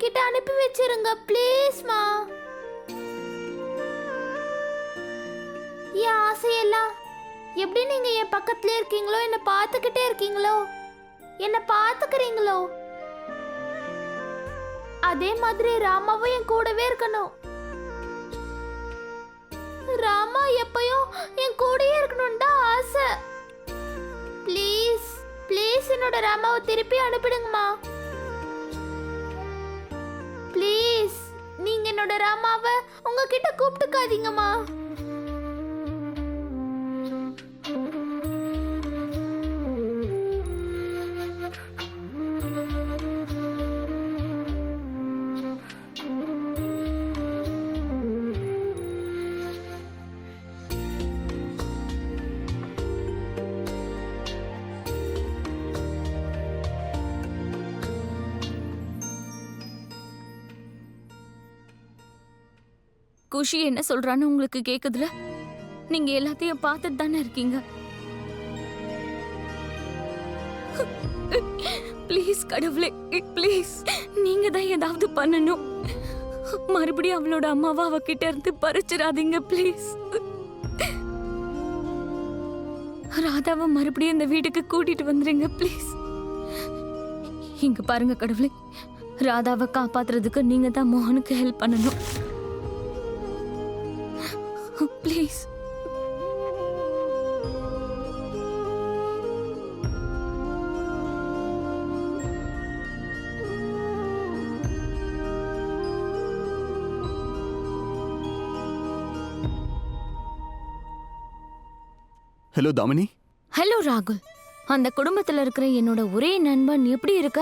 என்கிட்ட அனுப்பி வச்சிருங்க ப்ளீஸ்மா. என் ஆசையெல்லாம் எப்படி நீங்க என் பக்கத்துல இருக்கீங்களோ, என்ன பார்த்துக்கிட்டே இருக்கீங்களோ, என்ன பார்த்துக்கிறீங்களோ, அதே மாதிரி ராமாவும் என் கூடவே இருக்கணும். ராமா எப்பயும் என் கூடயே இருக்கணும்னு தான் ஆசை. ப்ளீஸ் ப்ளீஸ் என்னோட ராமாவை திருப்பி அனுப்பிடுங்கம்மா. ப்ளீஸ் நீங்க என்னோட ராமாவை உங்ககிட்ட கூப்பிட்டுக்காதீங்கம்மா. குஷி என்ன சொல்றான்னு உங்களுக்கு கேக்குதுல? நீங்க எல்லாத்தையும் பார்த்துட்டு தானே இருக்கீங்க. ப்ளீஸ் கடவுளே, ப்ளீஸ் நீங்க தான் ஏதாவது பண்ணணும். மறுபடியும் அவளோட அம்மாவா அவகிட்ட இருந்து பறிச்சிடாதீங்க ப்ளீஸ். ராதாவை மறுபடியும் இந்த வீட்டுக்கு கூட்டிட்டு வந்துருங்க ப்ளீஸ். இங்க பாருங்க கடவுளே, ராதாவை காப்பாத்துறதுக்கு நீங்க தான் மோகனுக்கு ஹெல்ப் பண்ணணும் ப்ளீஸ். ஹலோ தாமினி. ஹலோ ராகுல். அந்த குடும்பத்துல இருக்கிற என்னோட ஒரே நண்பன் எப்படி இருக்க?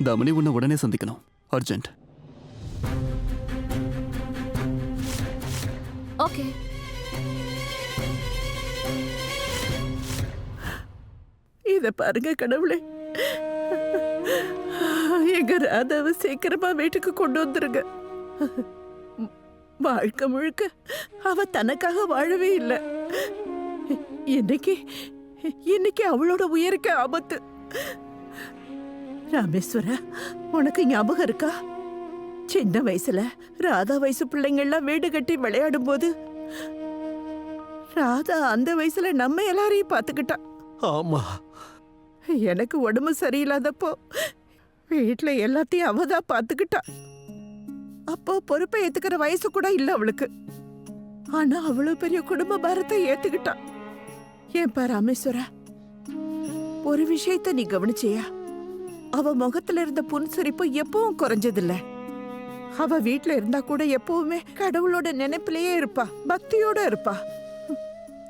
தாமினி, உன்னை உடனே சந்திக்கணும், அர்ஜென்ட். ஓகே. இத பாருங்க கடவுளே, எங்க ராதாவை சீக்கிரமா வீட்டுக்கு கொண்டு வந்துருங்க. வாழ்க்கை முழுக்க அவ தனக்காக வாழவே இல்லை. இன்னைக்கு அவளோட உயிருக்கு ஆபத்து. ராமேஸ்வரா, உனக்கு ஞாபகம் இருக்கா? சின்ன வயசுல ராதா வயசு பிள்ளைங்கள்லாம் வீடு கட்டி விளையாடும் போது ராதா அந்த வயசுல நம்ம எல்லாரையும் பார்த்துக்கிட்டா. ஆமா, எனக்கு உடம்பு சரியில்லாதப்போ வீட்டுல எல்லாத்தையும் அவதான் பார்த்துக்கிட்டா. அப்போ பொறுப்பை ஏத்துக்கிற வயசு கூட இல்ல அவளுக்கு. ஆனா அவ்வளவு பெரிய குடும்ப பாரத்தை ஏத்துக்கிட்டா. ஏன்பா ராமேஸ்வரா, ஒரு விஷயத்த நீ கவனிச்சியா? அவ முகத்துல இருந்த புன்சிரிப்பு எப்பவும் குறைஞ்சதில்ல. அவ வீட்டுல இருந்தா கூட எப்பவுமே கடவுளோட நினைப்பிலேயே இருப்பா, பக்தியோட இருப்பா.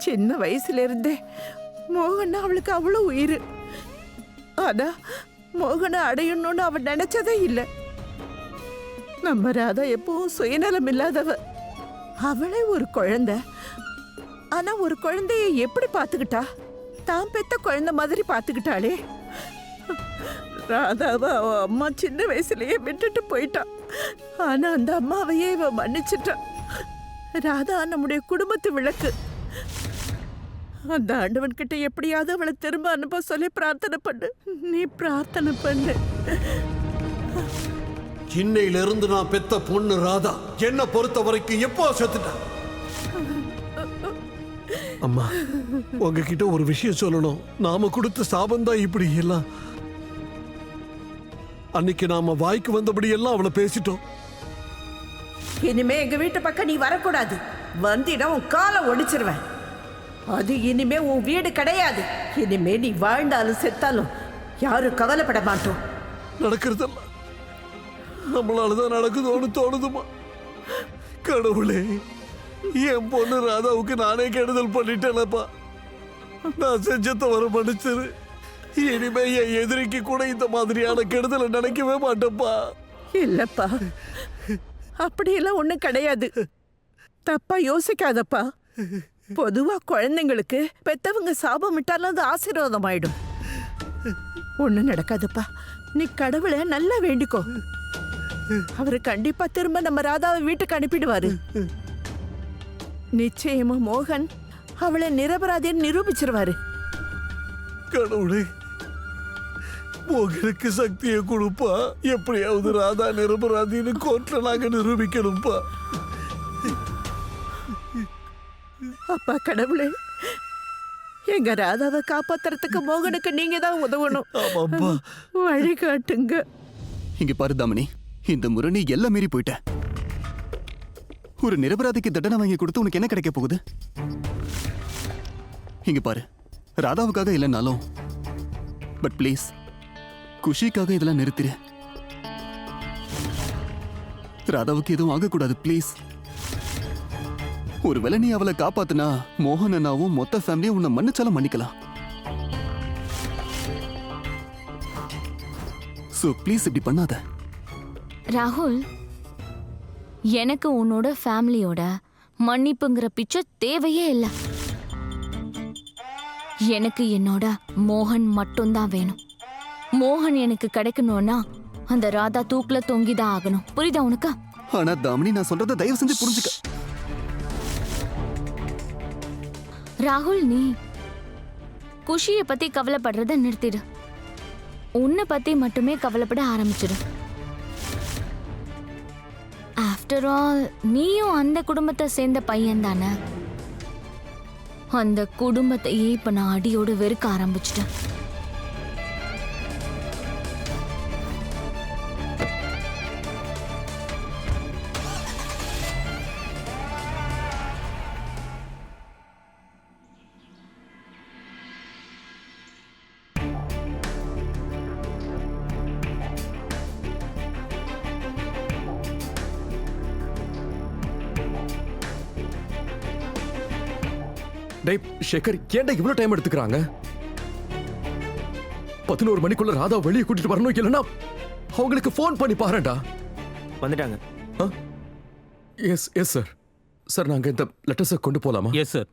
சின்ன வயசுல இருந்தே மோகன் அவளுக்கு அவ்வளவு உயிர். ஆனா மோகனை அடையணும்னு அவ நினைச்சதே இல்லை. நம்ம ராதா எப்பவும் சுயநலம் இல்லாதவ. அவளே ஒரு குழந்தை. ஆனா ஒரு குழந்தைய எப்படி பாத்துக்கிட்டா? தான் பெத்த குழந்தை மாதிரி பாத்துக்கிட்டாளே. ராதாவை அவ அம்மா சின்ன வயசுலயே விட்டுட்டு போயிட்டா. ஆனா அந்த அம்மாவையே இவ மன்னிச்சிட்டா. ராதா நம்முடைய குடும்பத்து விளக்கு. அந்த ஆண்டவன் கிட்ட எப்படியாவது அவளை திரும்ப அனுப்ப சொல்லி பிரார்த்தனை பண்ணு. நீ பிரார்த்தனை பண்ணு. சின்னையில இருந்து நான் பெத்த பொண்ணு ராதா என்ன பொறுத்த வரைக்கும் எப்போ செத்துட்டா. அம்மா, உங்ககிட்ட ஒரு விஷயம் சொல்லணும். நாம கொடுத்த சாபம் தான் இப்படி எல்லாம். அன்னைக்கு நாம வாய்க்கு வந்தபடி எல்லாம் அவளை பேசிட்டோம். இனிமே எங்க வீட்டு பக்கம் நீ வரக்கூடாது. வந்திட உன் காலை ஒடிச்சிருவேன். அது இனிமே உன் வீடு கிடையாது. இனிமே நீ வாழ்ந்தாலும் செத்தாலும் யாரும் கவலைப்பட மாட்டோம். நடக்கிறதெல்லாம் நம்மளாலதான் நடக்குதோன்னு தோணுதுமா. கடவுளே, என் பொண்ணு ராதாவுக்கு நானே கெடுதல் பண்ணிட்டேனப்பா. நான் செஞ்ச தவறு மன்னிச்சிரு. இனிமே என் எதிரிக்கு கூட இந்த மாதிரியான கெடுதலை நினைக்கவே மாட்டேப்பா. இல்லப்பா, அப்படியெல்லாம் ஒண்ணும் கிடையாது. தப்பா யோசிக்காதப்பா. பொதுவா குழந்தைங்களுக்கு பெத்தவங்க சாபம் விட்டாலும் அது ஆசீர்வாதம் ஆயிடும். ஒண்ணும் நடக்காதுப்பா. நீ கடவுளை நல்லா வேண்டிக்கோ. அவரு கண்டிப்பா திரும்ப நம்ம ராதாவை வீட்டுக்கு அனுப்பிடுவாரு. நிச்சயமா மோகன் அவளை நிரபராதின்னு நிரூபிச்சிருவாரு. கடவுளே, உங்களுக்கு சக்தியை கொடுப்பா. எப்படியாவது ராதா நிரபராதின்னு கோர்ட்ல நாங்க நிரூபிக்கணும்ப்பா. அப்பா கடவுளே, எங்க ராதாவை காப்பாத்துறதுக்கு மோகனுக்கு நீங்க தான் உதவணும். ஆமாப்பா. வழிகாட்டுங்க. இங்க பாரு தாமினி, இந்த முறை நீ எல்லாம் மீறி போயிட்ட. ஒரு நிரபராதிக்கு தண்டனை வாங்கி கொடுத்து உனக்கு என்ன கிடைக்க போகுது? இங்க பாரு, ராதாவுக்காக இல்லைனாலும் பட் ப்ளீஸ் குஷிக்காக இதெல்லாம் நிறுத்திடு. ராதாவுக்கு எதுவும் ஆகக்கூடாது ப்ளீஸ். ஒருவேளை நீ அவளை காப்பாத்துனா மோகன் அண்ணாவும் மொத்த ஃபேமிலியும் உன்னை மன்னிச்சாலும் மன்னிக்கலாம். சோ ப்ளீஸ் இப்படி பண்ணாத. ராகுல், எனக்கு உன்னோட ஃபேமிலியோட மன்னிப்புங்கிற பிச்சை தேவையே இல்லை. எனக்கு என்னோட மோகன் மட்டும்தான் வேணும். மோகன் எனக்கு கிடைக்கணும்னா அந்த ராதா தூக்குல தொங்கிதான் ஆகணும். புரியுதா உனக்கு? ஆனா தாமினி, நான் சொல்றதை தயவு செஞ்சு புரிஞ்சுக்க. ராகுல், நீ குஷிய பத்தி கவலைப்படுறத நிறுத்திடு. உன்னை பத்தி மட்டுமே கவலைப்பட ஆரம்பிச்சிடு. ஆஃப்டர் ஆல் நீயும் அந்த குடும்பத்தை சேர்ந்த பையன் தானே. அந்த குடும்பத்தையே இப்ப நான் அடியோடு வெறுக்க ஆரம்பிச்சிட்டேன். டேய் சேகர், ஏன்டா இவ்வளவு டைம் எடுத்துக்கிறாங்க? 11 மணிக்குள்ள ராதா வெளியே கூட்டிட்டு வரணும், இல்லைன்னா அவங்களுக்கு ஃபோன் பண்ணி பாருடா. வந்துட்டாங்க. S yes sir. சார், நாங்க இந்த லெட்டர்ஸை கொண்டு போலாமா? Yes sir.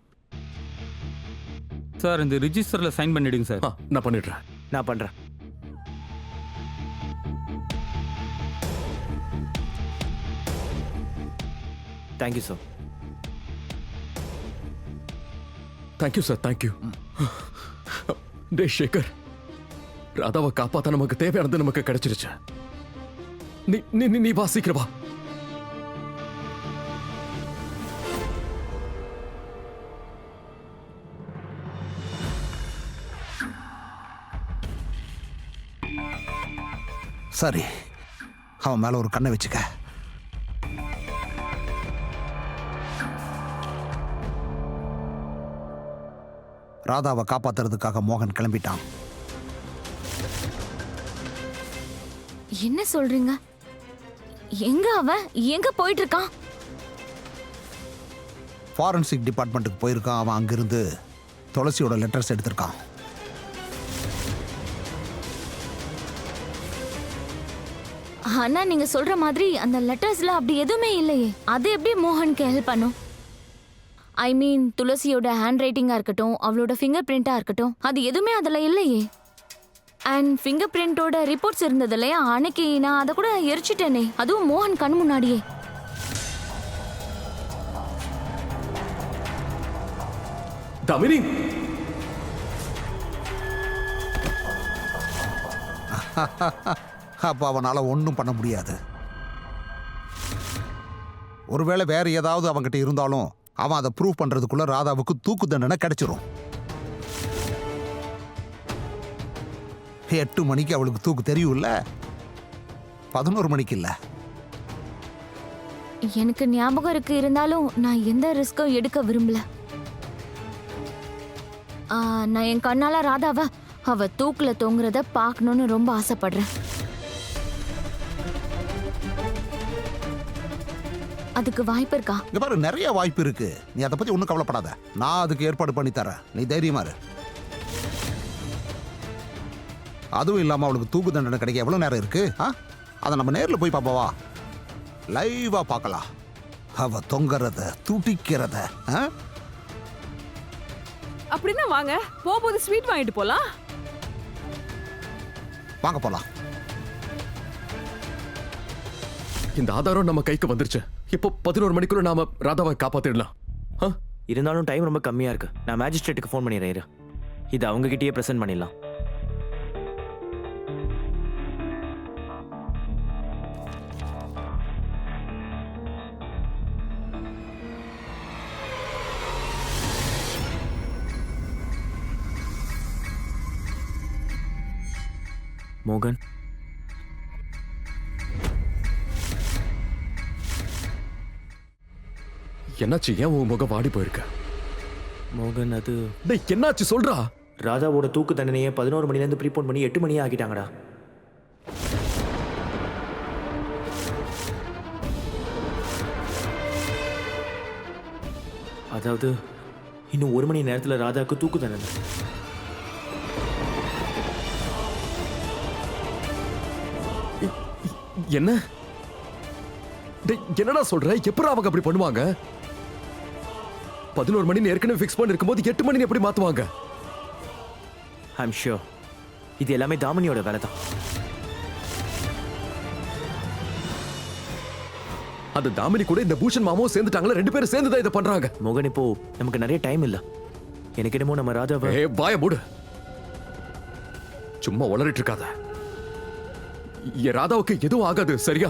சார், இந்த ரிஜிஸ்டர்ல சைன் பண்ணிடுங்க சார். நான் பண்ணிடுறேன். நான் பண்றேன். Thank you sir. Thank you sir, thank you. டே சேகர், ராதாவை காப்பாத்த நமக்கு தேவையானது நமக்கு கிடைச்சிருச்சு. நீ நீ நீ வா, சீக்கிரம் வா. சரி, அவன் மேல ஒரு கண்ணை வச்சுக்க. ராதாவை காப்பாத்துறதுக்காக மோகன் கிளம்பிட்டான். என்ன சொல்றீங்க? எங்க அவன் எங்க போயிட்டு இருக்கான்? ஃபாரன்சிக் டிபார்ட்மெண்ட்டுக்கு போயிருக்கான். அவன் அங்கிருந்து துளசியோட லெட்டர்ஸ் எடுத்திருக்கான். ஆனா நீங்க சொல்ற மாதிரி அந்த லெட்டர்ஸ்ல அப்படி எதுவுமே இல்லையே. அது எப்படி மோகனுக்கு ஹெல்ப் பண்ணும்? ஐ மீன், துளசியோட ஹேண்ட் ரைட்டிங்கா இருக்கட்டும், அவளோட ஃபிங்கர் பிரிண்டா இருக்கட்டும், அது எதுவுமே அதுல இல்லையே. அண்ட் ஃபிங்கர் பிரிண்டோட ரிப்போர்ட்ஸ் இருந்தது இல்லையா, அன்னைக்கு நான் அதை கூட எரிச்சிட்டேனே, அதுவும் மோகன் கண் முன்னாடியே. தாமினி, அப்போ அவனால ஒன்றும் பண்ண முடியாது. ஒருவேளை வேற ஏதாவது அவன்கிட்ட இருந்தாலும் அவன் அதை ப்ரூவ் பண்றதுக்குள்ள ராதாவுக்கு தூக்கு தண்டனை கிடைச்சிரும். 8 மணிக்கு அவளுக்கு தூக்கு தெரியும்ல, 11 மணிக்கு இல்ல. எனக்கு ஞாபகம் இருக்கு, இருந்தாலும் நான் எந்த ரிஸ்க்கும் எடுக்க விரும்பல. நான் என் கண்ணால ராதாவை அவ தூக்குல தொங்குறத பார்க்கணும்னு ரொம்ப ஆசைப்படுறேன். அதுக்கு வாய்ப்பு இருக்கா? இங்க பாரு, நிறைய வாய்ப்பு இருக்கு. நீ அதை பத்தி ஒன்றும் கவலைப்படாத. நான் அதுக்கு ஏற்பாடு பண்ணி தரேன். நீ தைரியமா இரு. அதுவும் இல்லாம அவளுக்கு தூக்கு தண்டனை கிடைக்க எவ்வளவு நேரம் இருக்கு? அதை நம்ம நேரில் போய் பார்ப்பவா? லைவா பார்க்கலாம். அவ தொங்குறத, துடிக்கிறத. அப்படின்னா வாங்க, போகும்போது ஸ்வீட் வாங்கிட்டு போலாம். வாங்க போலாம். இந்த ஆதாரம் நம்ம கைக்கு வந்துருச்சு. இப்போ 11 மணிக்குள்ள நாம ராதாவை காப்பாத்திடலாம். இருந்தாலும் டைம் ரொம்ப கம்மியா இருக்கு. நான் மேஜிஸ்ட்ரேட்டுக்கு ஃபோன் பண்ணிடுறேன். இது அவங்க கிட்டயே பிரசன்ட் பண்ணிடலாம். மோகன், என்னாச்சு? ஏன் உன் முகம் வாடி போயிருக்க? மோகன் அது டேய், என்னாச்சு சொல்றா. ராதாவோட தூக்கு தண்டனையை 11 மணிலேருந்து ப்ரீபோன் பண்ணி 8 மணியே ஆக்கிட்டாங்கடா. அதாவது இன்னும் 1 மணி நேரத்தில் ராதாவுக்கு தூக்கு தண்டனை. என்ன? டேய், என்னடா சொல்ற? எப்பறம் அவங்க அப்படி பண்ணுவாங்க? 11 மணி ஏற்கனவே ஃபிக்ஸ் பண்ணி இருக்கும்போது 8 மணி எப்படி மாத்துவாங்க? ஐம் ஷூர் இது எல்லாமே தாமினியோட வேலை தான். அந்த தாமினி கூட இந்த பூஷன் மாமாவும் சேர்ந்துட்டாங்களா? 2 பேரும் சேர்ந்து தான் இதை பண்றாங்க. மோகன், இப்போ நமக்கு நிறைய டைம் இல்ல. எனக்கு என்னமோ நம்ம ராதாவை வாய மூடு. சும்மா உளறிட்டு இருக்காத. என் ராதாவுக்கு எதுவும் ஆகாது, சரியா?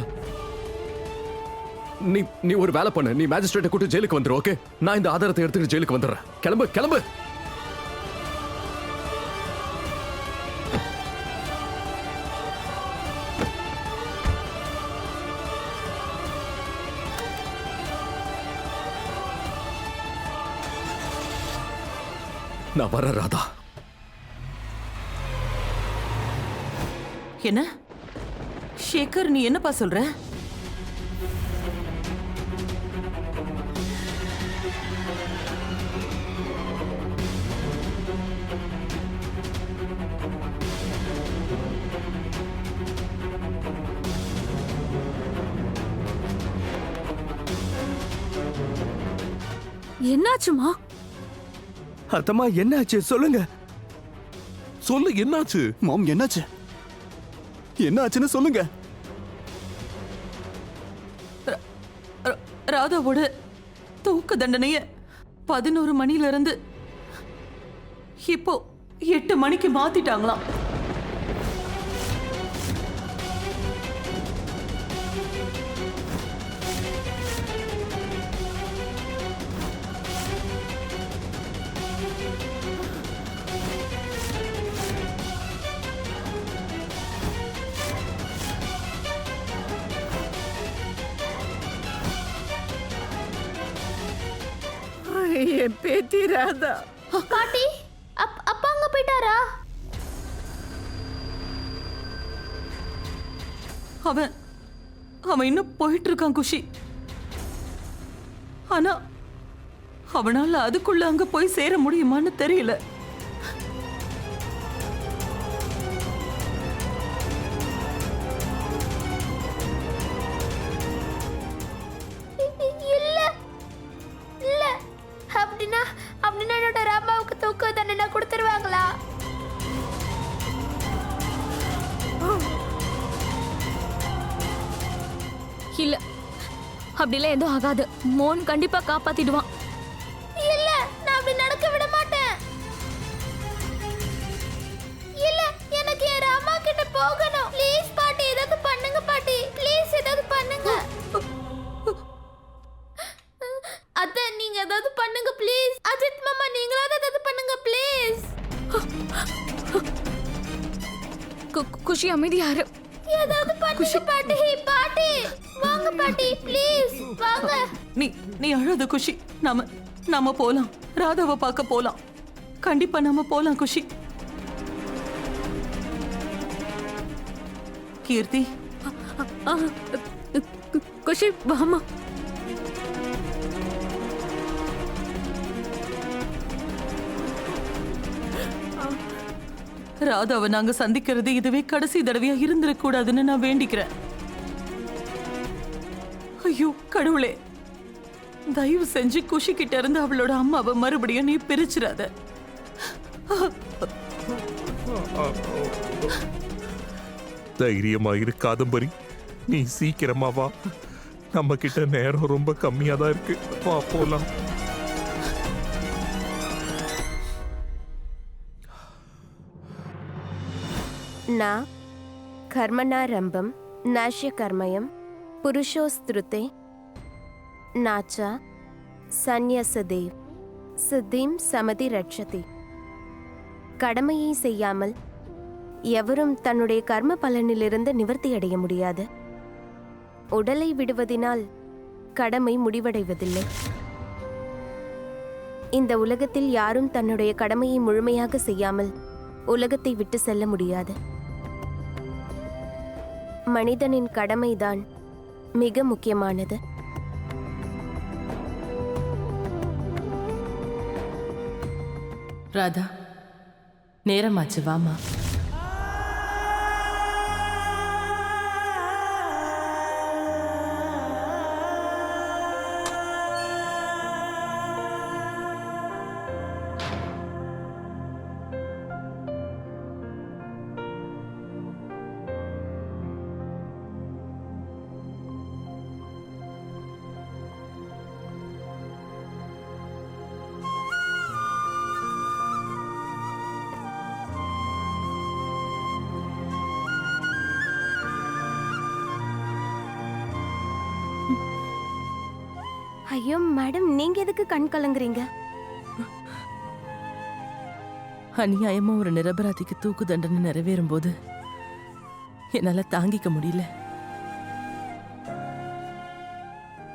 நீ ஒரு வேலை பண்ணு. நீ மேஜிஸ்ட்ரேட்டை கூட்டி ஜெயிலுக்கு வந்துரு, ஓகே? நான் இந்த ஆதாரத்தை எடுத்துட்டு ஜெயிலுக்கு வந்துடுறேன். கிளம்பு கிளம்பு. நான் வர ராதா. என்ன சேகர், நீ என்னப்பா சொல்ற? என்னாச்சுமா? அத்தம்மா, என்னாச்சு சொல்லுங்க. சொல்லு, என்னாச்சு? மாம், என்னாச்சு? என்ன ஆச்சுன்னு சொல்லுங்க. ராதாவோட தூக்கு தண்டனைய 11 மணில இருந்து இப்போ 8 மணிக்கு மாத்திட்டாங்களாம். என் பேத்தி ராதா. பாட்டி, அப்பா அங்க போயிட்டாரா? அவன் இன்னும் போயிட்டு இருக்கான் குஷி. ஆனா அவனால அதுக்குள்ள அங்க போய் சேர முடியுமான்னு தெரியல. அப்படின்னா என்னோட ராமாவுக்கு தூக்கு தண்டனை கொடுத்துருவாங்களா? இல்ல, அப்படிலாம் எதுவும் ஆகாது. மோகன் கண்டிப்பா காப்பாத்திடுவான். இல்ல, நான் அப்படி நடக்க விட மாட்டேன். இல்ல, எனக்கு என் ராமா கிட்ட போகணும். ப்ளீஸ் பாட்டி, ஏதாவது பண்ணுங்க பாட்டி. ப்ளீஸ் ஏதாவது பண்ணுங்க. அத்தை, நீங்க ஏதாவது பண்ணுங்க ப்ளீஸ். அஜித் மாமா, நீங்களாவது ஏதாவது பண்ணுங்க ப்ளீஸ். குஷி, அமைதியாரு. ஏதாவது பண்ணுங்க பாட்டி. பாட்டி வாங்க பாட்டி, ப்ளீஸ் வாங்க. நீ அழாத குஷி. நாம போலாம். ராதாவை பார்க்க போலாம். கண்டிப்பா நாம போலாம் குஷி. கீர்த்தி, குஷி வாமா. ராதாவை நாங்க சந்திக்கிறது இதுவே கடைசி தடவையா இருந்துடக்கூடாதுன்னு நான் வேண்டிக்கிறேன். ஐயோ கடவுளே, தயவு செஞ்சு குஷி கிட்ட இருந்து அவளோட அம்மாவை மறுபடியும் நீ பிரிச்சிடாத. தைரியமா இரு காதம்பரி. நீ சீக்கிரமா வா. நம்ம கிட்ட நேரம் ரொம்ப கம்மியா தான் இருக்கு. வா போலாம். ना कर्मणारंभम नाश्य कर्मयम पुरुषोस्तृते नाचा சந்நியசதேவ் சித்திம் சமதி ரட்சதி. கடமையை செய்யாமல் எவரும் தன்னுடைய கர்ம பலனிலிருந்து நிவர்த்தி அடைய முடியாது. உடலை விடுவதினால் கடமை முடிவடைவதில்லை. இந்த உலகத்தில் யாரும் தன்னுடைய கடமையை முழுமையாக செய்யாமல் உலகத்தை விட்டு செல்ல முடியாது. மனிதனின் கடமைதான் மிக முக்கியமானது. ராதா, நேரமாச்சு, வாமா. ஐயோ மேடம், நீங்க எதுக்கு கண் கலங்குறீங்க? அநியாயமா ஒரு நிரபராதிக்கு தூக்கு தண்டனை நிறைவேறும் போது என்னால தாங்கிக்க முடியல.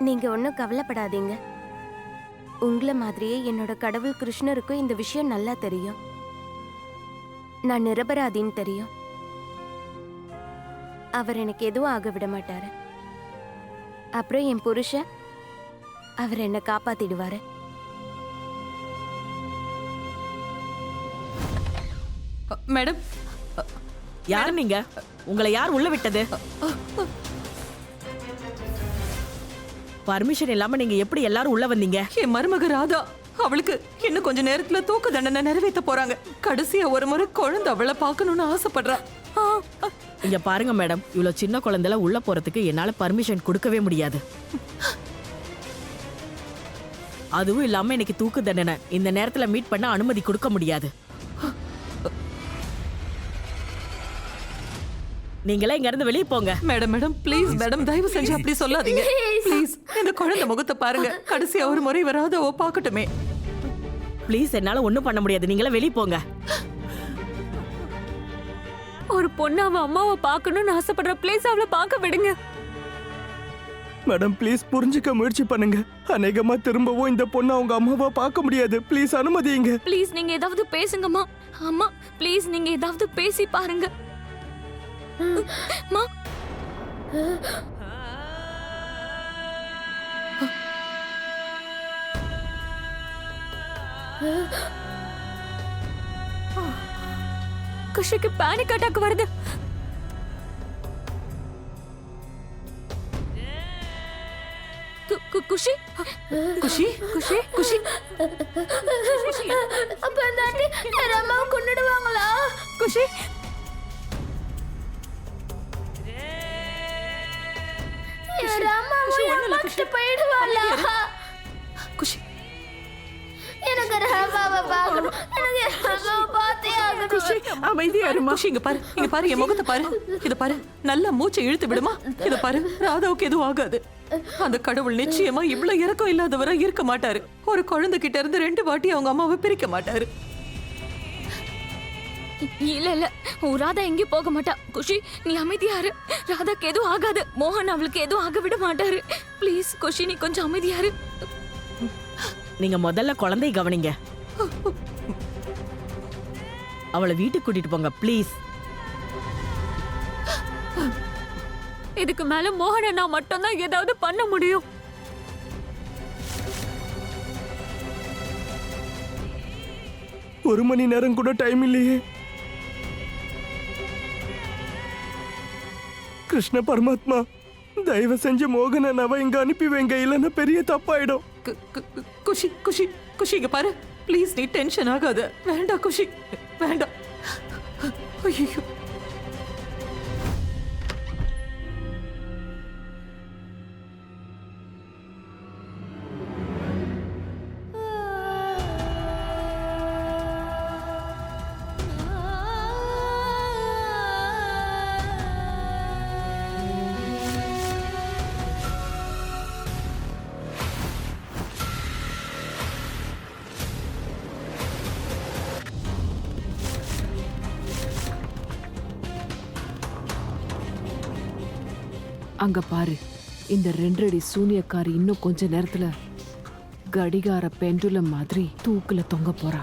நீங்க ஒன்றும் கவலைப்படாதீங்க. உங்களை மாதிரியே என்னோட கடவுள் கிருஷ்ணருக்கும் இந்த விஷயம் நல்லா தெரியும். நான் நிரபராதின்னு தெரியும். அவர் எனக்கு எதுவும் ஆக விட மாட்டாரு. அப்புறம் என் புருஷன், அவர் என்னை காப்பாத்திடுவாரு. மேடம், யார் நீங்க? உங்களை யார் உள்ள விட்டது? பர்மிஷன் இல்லாம நீங்க எப்படி எல்லாரும் உள்ள வந்தீங்க? என் மருமக ராதா, அவளுக்கு இன்னும் கொஞ்ச நேரத்துல தூக்கு தண்டனை நிறைவேற்ற போறாங்க. கடைசியா ஒரு முறை குழந்தை அவளை பார்க்கணும்னு ஆசைப்படுறா. இங்க பாருங்க மேடம், இவ்வளவு சின்ன குழந்தைல உள்ள போறதுக்கு என்னால பர்மிஷன் கொடுக்கவே முடியாது. அதுவும் இல்லாம எனக்கு தூக்கு தண்டனை இந்த நேரத்துல மீட் பண்ண அனுமதி கொடுக்க முடியாது. நீங்களே இங்க இருந்து வெளியே போங்க. மேடம் மேடம் ப்ளீஸ் மேடம், தயவு செஞ்சு அப்படி சொல்லாதீங்க ப்ளீஸ். இந்த குழந்தை முகத்தை பாருங்க, கடைசியா ஒரு முறை வராத ஓ பார்க்கட்டுமே. ப்ளீஸ், என்னால ஒண்ணும் பண்ண முடியாது. நீங்களே வெளியே போங்க. ஒரு பொண்ணு அவ அம்மாவை பார்க்கணும்னு ஆசைப்படுற, பிளேஸ் அவளை பார்க்க விடுங்க. மேடம் ப்ளீஸ் புரிஞ்சுக்க முயற்சி பண்ணுங்க. அநேகமா திரும்பவும் இந்த பொண்ணு அவங்க அம்மாவை பார்க்க முடியாது. ப்ளீஸ் அனுமதிங்க. ப்ளீஸ் நீங்க ஏதாவது பேசுங்கம்மா. அம்மா ப்ளீஸ் நீங்க ஏதாவது பேசி பாருங்க. அம்மா, குஷிக்கு பேனிக் அட்டாக் வருது. குஷி குஷி குஷி குஷி அப்ப அந்த ஆண்டி என் அம்மாவை கொன்னுடுவாங்களா? குஷி என் அம்மாவை போயிடுவாளா? குஷி, எனக்கு ராமாவை பார்க்கணும். எனக்கு ராமாவை பார்த்தே ஆகணும். அமைதியா இருமா. குஷி, இங்க பாரு, இங்க பாரு, என் முகத்தை பாரு. இத பாரு, நல்லா மூச்சை இழுத்து விடுமா. இத பாரு, ராதாவுக்கு எதுவும் ஆகாது. அந்த கடவுள் நிச்சயமா இவ்வளவு இறக்கம் இல்லாதவரா இருக்க மாட்டாரு. ஒரு குழந்தை கிட்ட இருந்து 2 வாட்டி அவங்க அம்மாவை பிரிக்க மாட்டாரு. இல்ல இல்ல, ராதா எங்கேயும் போக மாட்டா. குஷி நீ அமைதியா இரு. ராதாக்கு எதுவும் ஆகாது. மோகன் அவளுக்கு எதுவும் ஆக விட மாட்டாரு. ப்ளீஸ் குஷி, நீ கொஞ்சம் அமைதியா இரு. நீங்க முதல்ல குழந்தையை கவனிங்க. அவளை வீட்டுக்கு கூட்டிட்டு போங்க ப்ளீஸ். இதுக்கு மேல மோகனை நான் மட்டும்தான் ஏதாவது பண்ண முடியும். ஒரு மணி நேரம் கூட டைம் இல்லையே. கிருஷ்ண பரமாத்மா, தயவு செஞ்சு மோகனை நவ இங்க அனுப்பி வைங்க, இல்லைன்னா பெரிய தப்பாயிடும். குஷி குஷி குஷி, இங்க பாரு ப்ளீஸ், நீ டென்ஷன் ஆகாத. வேண்டாம் குஷி, வேண்டாம். ஐயோ, அங்க பாரு, இந்த 2 அடி சூனியக்காரி இன்னும் கொஞ்ச நேரத்துல கடிகார பெண்டுலம் மாதிரி தூக்குல தொங்க போறா.